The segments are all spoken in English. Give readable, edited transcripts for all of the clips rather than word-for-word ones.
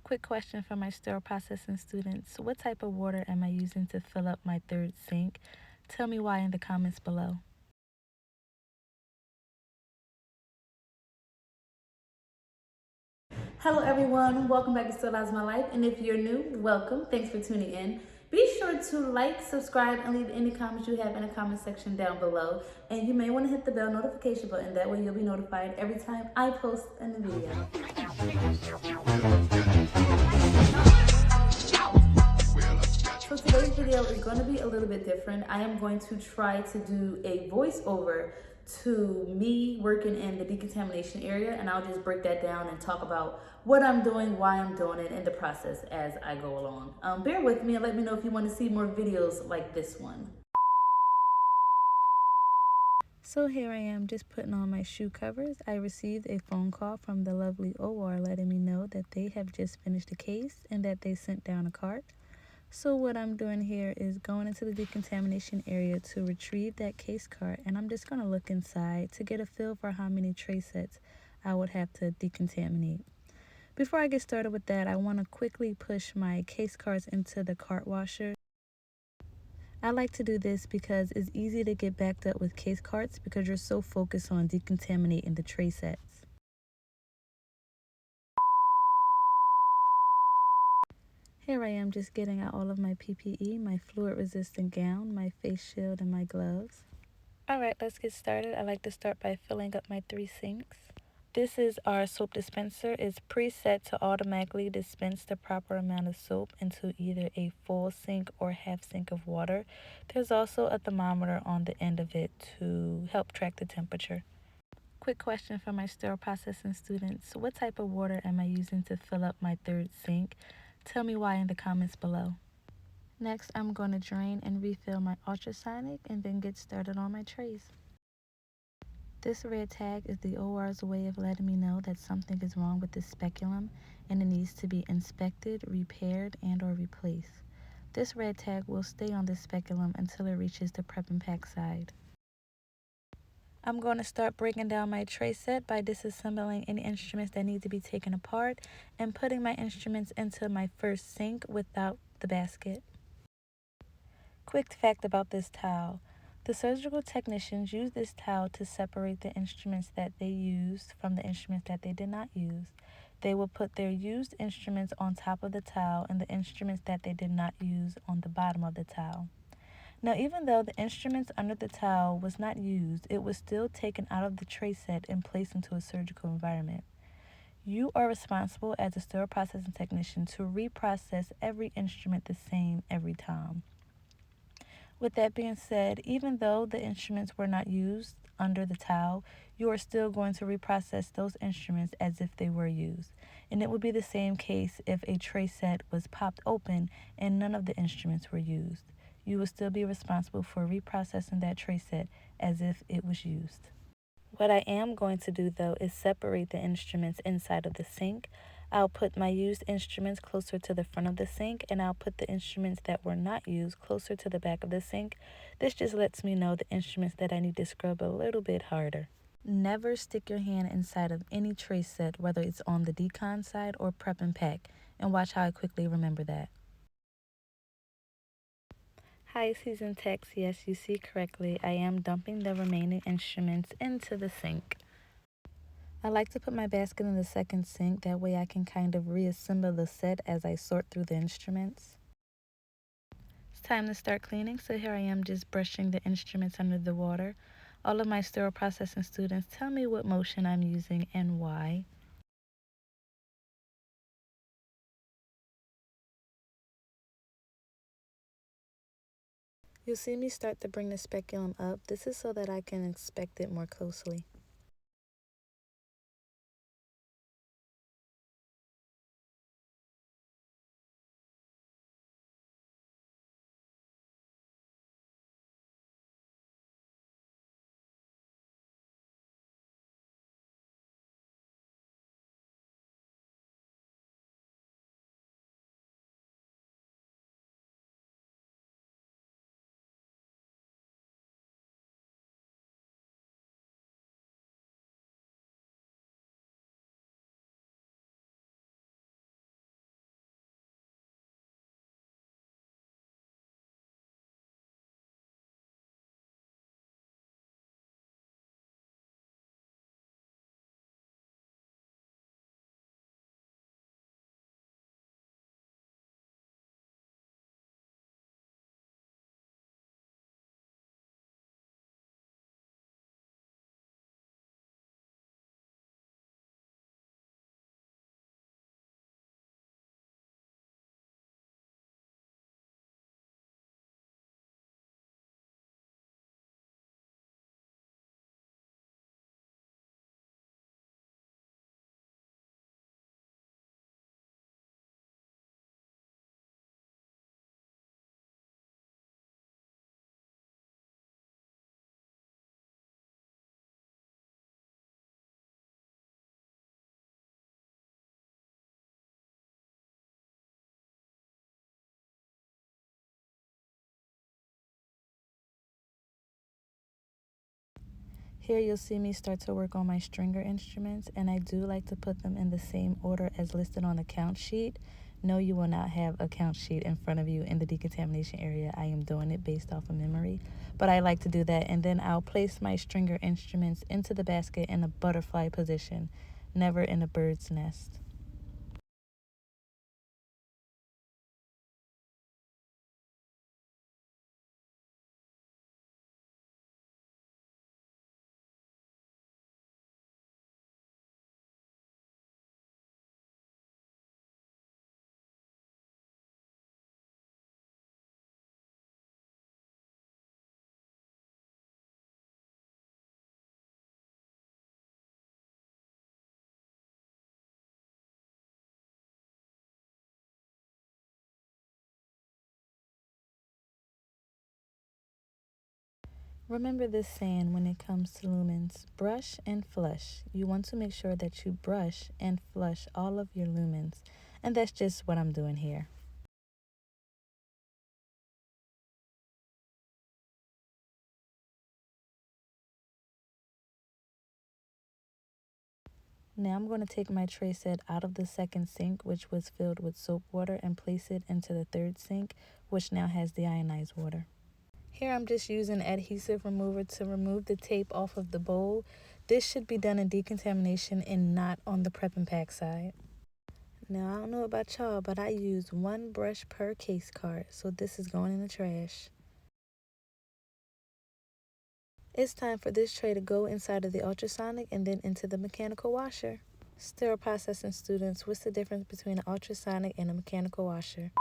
Quick question for my sterile processing students. What type of water am I using to fill up my third sink? Tell me why in the comments below. Hello everyone, welcome back to Sterilize My Life, and if you're new, welcome. Thanks for tuning in. Be sure to like, subscribe, and leave any comments you have in the comment section down below. And you may want to hit the bell notification button, that way you'll be notified every time I post a new video. So today's video is going to be a little bit different. I am going to try to do a voiceover to me working in the decontamination area, and I'll just break that down and talk about what I'm doing, why I'm doing it, and the process as I go along. Bear with me and let me know if you want to see more videos like this one. So here I am just putting on my shoe covers. I received a phone call from the lovely OR letting me know that they have just finished a case and that they sent down a cart. So what I'm doing here is going into the decontamination area to retrieve that case cart, and I'm just going to look inside to get a feel for how many tray sets I would have to decontaminate. Before I get started with that, I want to quickly push my case carts into the cart washer. I like to do this because it's easy to get backed up with case carts because you're so focused on decontaminating the tray sets. Here I am just getting out all of my PPE, my fluid resistant gown, my face shield, and my gloves. Alright, let's get started. I like to start by filling up my 3 sinks. This is our soap dispenser. It's preset to automatically dispense the proper amount of soap into either a full sink or half sink of water. There's also a thermometer on the end of it to help track the temperature. Quick question for my sterile processing students. What type of water am I using to fill up my third sink? Tell me why in the comments below. Next, I'm going to drain and refill my ultrasonic and then get started on my trays. This red tag is the OR's way of letting me know that something is wrong with the speculum and it needs to be inspected, repaired, and or replaced. This red tag will stay on the speculum until it reaches the prep and pack side. I'm going to start breaking down my tray set by disassembling any instruments that need to be taken apart and putting my instruments into my first sink without the basket. Quick fact about this towel. The surgical technicians use this towel to separate the instruments that they used from the instruments that they did not use. They will put their used instruments on top of the towel and the instruments that they did not use on the bottom of the towel. Now, even though the instruments under the towel was not used, it was still taken out of the tray set and placed into a surgical environment. You are responsible as a sterile processing technician to reprocess every instrument the same every time. With that being said, even though the instruments were not used under the towel, you are still going to reprocess those instruments as if they were used. And it would be the same case if a tray set was popped open and none of the instruments were used. You will still be responsible for reprocessing that tray set as if it was used. What I am going to do though is separate the instruments inside of the sink. I'll put my used instruments closer to the front of the sink, and I'll put the instruments that were not used closer to the back of the sink. This just lets me know the instruments that I need to scrub a little bit harder. Never stick your hand inside of any tray set, whether it's on the decon side or prep and pack, and watch how I quickly remember that. Hi, seasoned techs. Yes, you see correctly. I am dumping the remaining instruments into the sink. I like to put my basket in the second sink. That way I can kind of reassemble the set as I sort through the instruments. It's time to start cleaning, so here I am just brushing the instruments under the water. All of my sterile processing students, tell me what motion I'm using and why. You'll see me start to bring the speculum up. This is so that I can inspect it more closely. Here you'll see me start to work on my stringer instruments, and I do like to put them in the same order as listed on the count sheet. No, you will not have a count sheet in front of you in the decontamination area. I am doing it based off of memory, but I like to do that, and then I'll place my stringer instruments into the basket in a butterfly position, never in a bird's nest. Remember this saying when it comes to lumens: brush and flush. You want to make sure that you brush and flush all of your lumens, and that's just what I'm doing here. Now I'm going to take my tray set out of the second sink, which was filled with soap water, and place it into the third sink, which now has the ionized water. Here I'm just using adhesive remover to remove the tape off of the bowl. This should be done in decontamination and not on the prep and pack side. Now I don't know about y'all, but I use one brush per case card, so this is going in the trash. It's time for this tray to go inside of the ultrasonic and then into the mechanical washer. Sterile processing students, what's the difference between an ultrasonic and a mechanical washer?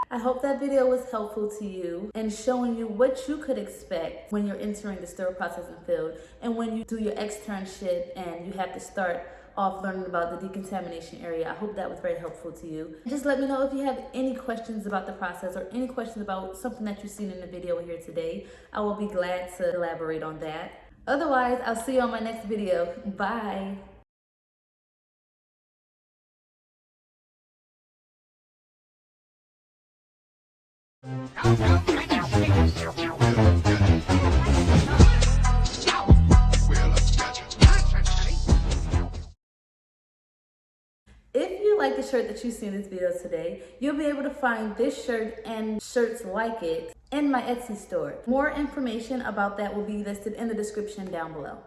I hope that video was helpful to you and showing you what you could expect when you're entering the sterile processing field and when you do your externship and you have to start off learning about the decontamination area. I hope that was very helpful to you. Just let me know if you have any questions about the process or any questions about something that you've seen in the video here today. I will be glad to elaborate on that. Otherwise, I'll see you on my next video. Bye. If you like the shirt that you see in this video today, you'll be able to find this shirt and shirts like it in my Etsy store. More information about that will be listed in the description down below.